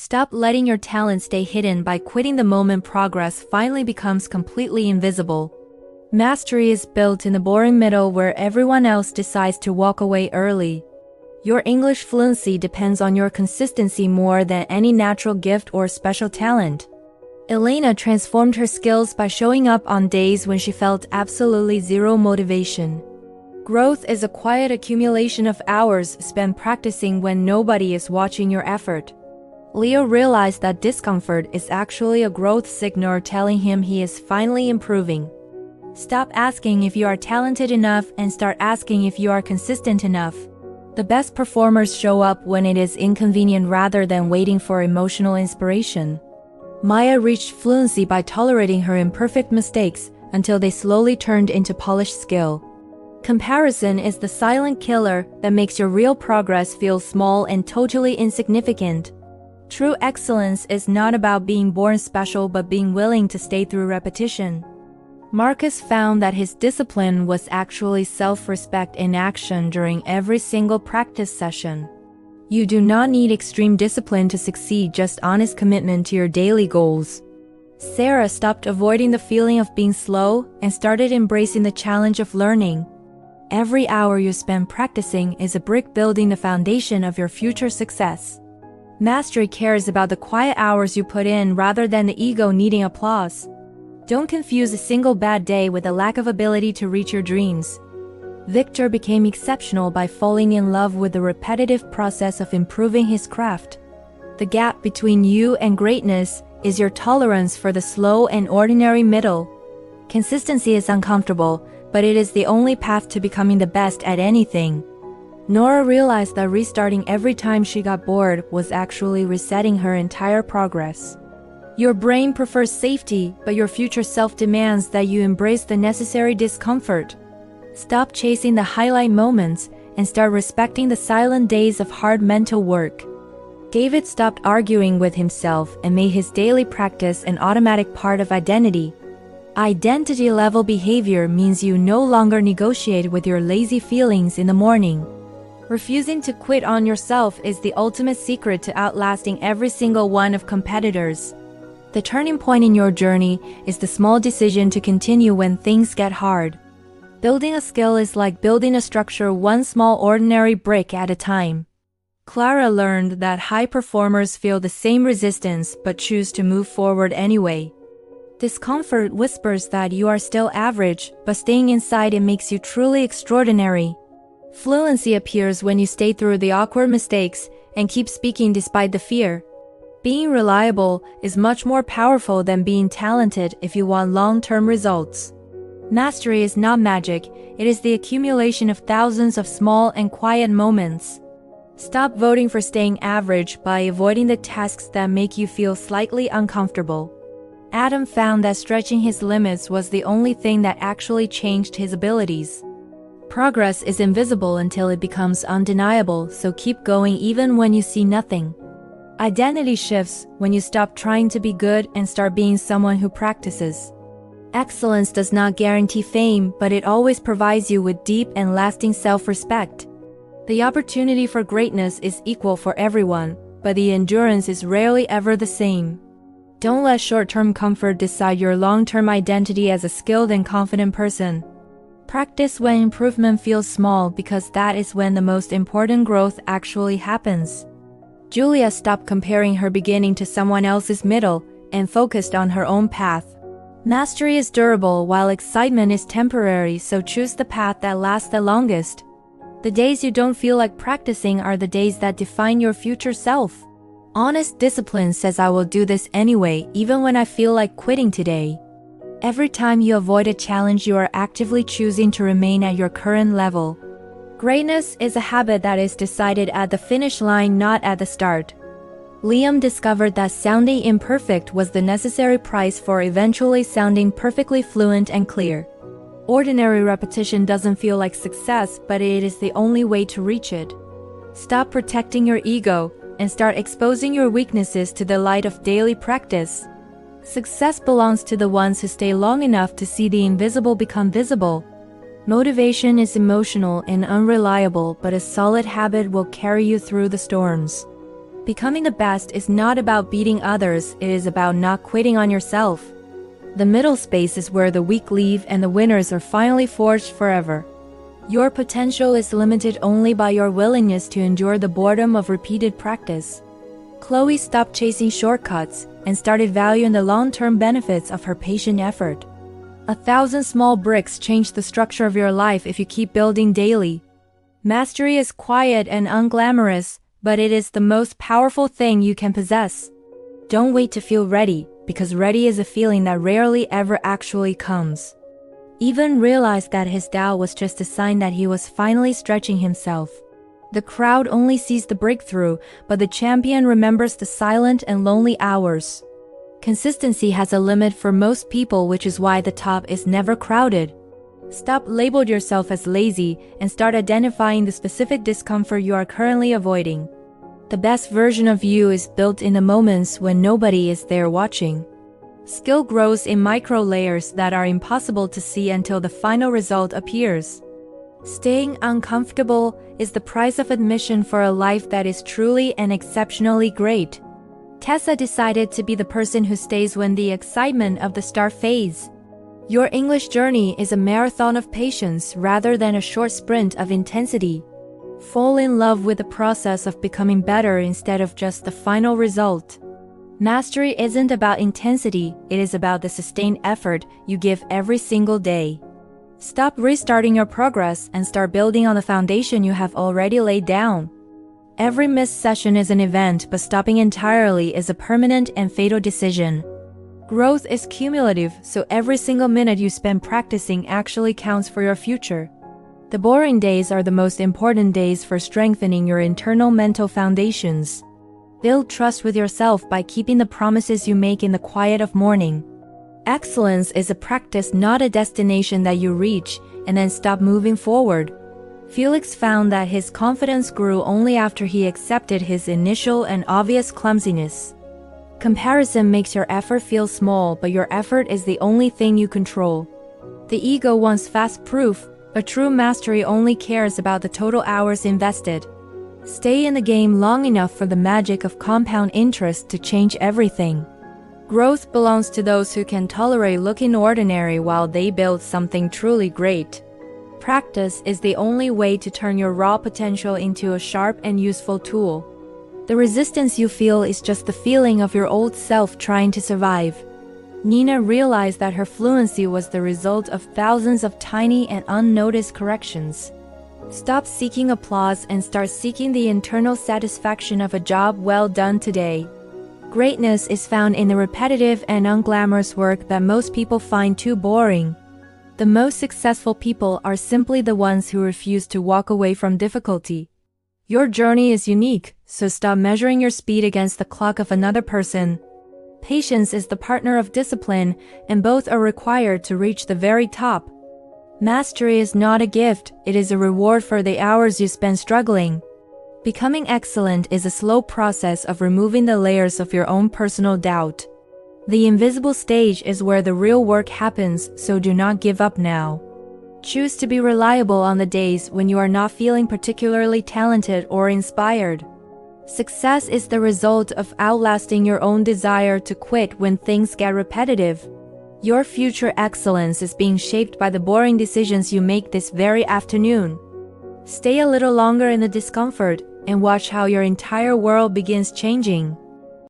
Stop letting your talent stay hidden by quitting the moment progress finally becomes completely invisible. Mastery is built in the boring middle where everyone else decides to walk away early. Your English fluency depends on your consistency more than any natural gift or special talent. Elena transformed her skills by showing up on days when she felt absolutely zero motivation. Growth is a quiet accumulation of hours spent practicing when nobody is watching your effort. Leo realized that discomfort is actually a growth signal telling him he is finally improving. Stop asking if you are talented enough and start asking if you are consistent enough. The best performers show up when it is inconvenient rather than waiting for emotional inspiration. Maya reached fluency by tolerating her imperfect mistakes until they slowly turned into polished skill. Comparison is the silent killer that makes your real progress feel small and totally insignificant. True excellence is not about being born special but being willing to stay through repetition. Marcus found that his discipline was actually self-respect in action during every single practice session. You do not need extreme discipline to succeed, just honest commitment to your daily goals. Sarah stopped avoiding the feeling of being slow and started embracing the challenge of learning. Every hour you spend practicing is a brick building the foundation of your future success. Mastery cares about the quiet hours you put in rather than the ego needing applause. Don't confuse a single bad day with a lack of ability to reach your dreams. Victor became exceptional by falling in love with the repetitive process of improving his craft. The gap between you and greatness is your tolerance for the slow and ordinary middle. Consistency is uncomfortable, but it is the only path to becoming the best at anything. Nora realized that restarting every time she got bored was actually resetting her entire progress. Your brain prefers safety, but your future self demands that you embrace the necessary discomfort. Stop chasing the highlight moments and start respecting the silent days of hard mental work. David stopped arguing with himself and made his daily practice an automatic part of identity. Identity-level behavior means you no longer negotiate with your lazy feelings in the morning. Refusing to quit on yourself is the ultimate secret to outlasting every single one of competitors. The turning point in your journey is the small decision to continue when things get hard. Building a skill is like building a structure one small ordinary brick at a time. Clara learned that high performers feel the same resistance but choose to move forward anyway. Discomfort whispers that you are still average, but staying inside it makes you truly extraordinary. Fluency appears when you stay through the awkward mistakes and keep speaking despite the fear. Being reliable is much more powerful than being talented if you want long-term results. Mastery is not magic, it is the accumulation of thousands of small and quiet moments. Stop voting for staying average by avoiding the tasks that make you feel slightly uncomfortable. Adam found that stretching his limits was the only thing that actually changed his abilities. Progress is invisible until it becomes undeniable, so keep going even when you see nothing. Identity shifts when you stop trying to be good and start being someone who practices. Excellence does not guarantee fame, but it always provides you with deep and lasting self-respect. The opportunity for greatness is equal for everyone, but the endurance is rarely ever the same. Don't let short-term comfort decide your long-term identity as a skilled and confident person. Practice when improvement feels small because that is when the most important growth actually happens. Julia stopped comparing her beginning to someone else's middle and focused on her own path. Mastery is durable while excitement is temporary, so choose the path that lasts the longest. The days you don't feel like practicing are the days that define your future self. Honest discipline says I will do this anyway, even when I feel like quitting today. Every time you avoid a challenge, you are actively choosing to remain at your current level. Greatness is a habit that is decided at the finish line, not at the start. Liam discovered that sounding imperfect was the necessary price for eventually sounding perfectly fluent and clear. Ordinary repetition doesn't feel like success, but it is the only way to reach it. Stop protecting your ego and start exposing your weaknesses to the light of daily practice. Success belongs to the ones who stay long enough to see the invisible become visible. Motivation is emotional and unreliable, but a solid habit will carry you through the storms. Becoming the best is not about beating others, it is about not quitting on yourself. The middle space is where the weak leave and the winners are finally forged forever. Your potential is limited only by your willingness to endure the boredom of repeated practice. Chloe stopped chasing shortcuts and started valuing the long-term benefits of her patient effort. 1,000 small bricks change the structure of your life if you keep building daily. Mastery is quiet and unglamorous, but it is the most powerful thing you can possess. Don't wait to feel ready, because ready is a feeling that rarely ever actually comes. Even realized that his doubt was just a sign that he was finally stretching himself. The crowd only sees the breakthrough, but the champion remembers the silent and lonely hours. Consistency has a limit for most people, which is why the top is never crowded. Stop labeling yourself as lazy and start identifying the specific discomfort you are currently avoiding. The best version of you is built in the moments when nobody is there watching. Skill grows in micro layers that are impossible to see until the final result appears. Staying uncomfortable is the price of admission for a life that is truly and exceptionally great. Tessa decided to be the person who stays when the excitement of the start fades. Your English journey is a marathon of patience rather than a short sprint of intensity. Fall in love with the process of becoming better instead of just the final result. Mastery isn't about intensity, it is about the sustained effort you give every single day. Stop restarting your progress and start building on the foundation you have already laid down. Every missed session is an event, but stopping entirely is a permanent and fatal decision. Growth is cumulative, so every single minute you spend practicing actually counts for your future. The boring days are the most important days for strengthening your internal mental foundations. Build trust with yourself by keeping the promises you make in the quiet of morning. Excellence is a practice, not a destination that you reach and then stop moving forward. Felix found that his confidence grew only after he accepted his initial and obvious clumsiness. Comparison makes your effort feel small, but your effort is the only thing you control. The ego wants fast proof, but true mastery only cares about the total hours invested. Stay in the game long enough for the magic of compound interest to change everything. Growth belongs to those who can tolerate looking ordinary while they build something truly great. Practice is the only way to turn your raw potential into a sharp and useful tool. The resistance you feel is just the feeling of your old self trying to survive. Nina realized that her fluency was the result of thousands of tiny and unnoticed corrections. Stop seeking applause and start seeking the internal satisfaction of a job well done today. Greatness is found in the repetitive and unglamorous work that most people find too boring. The most successful people are simply the ones who refuse to walk away from difficulty. Your journey is unique, so stop measuring your speed against the clock of another person. Patience is the partner of discipline, and both are required to reach the very top. Mastery is not a gift, it is a reward for the hours you spend struggling. Becoming excellent is a slow process of removing the layers of your own personal doubt. The invisible stage is where the real work happens, so do not give up now. Choose to be reliable on the days when you are not feeling particularly talented or inspired. Success is the result of outlasting your own desire to quit when things get repetitive. Your future excellence is being shaped by the boring decisions you make this very afternoon. Stay a little longer in the discomfort and watch how your entire world begins changing.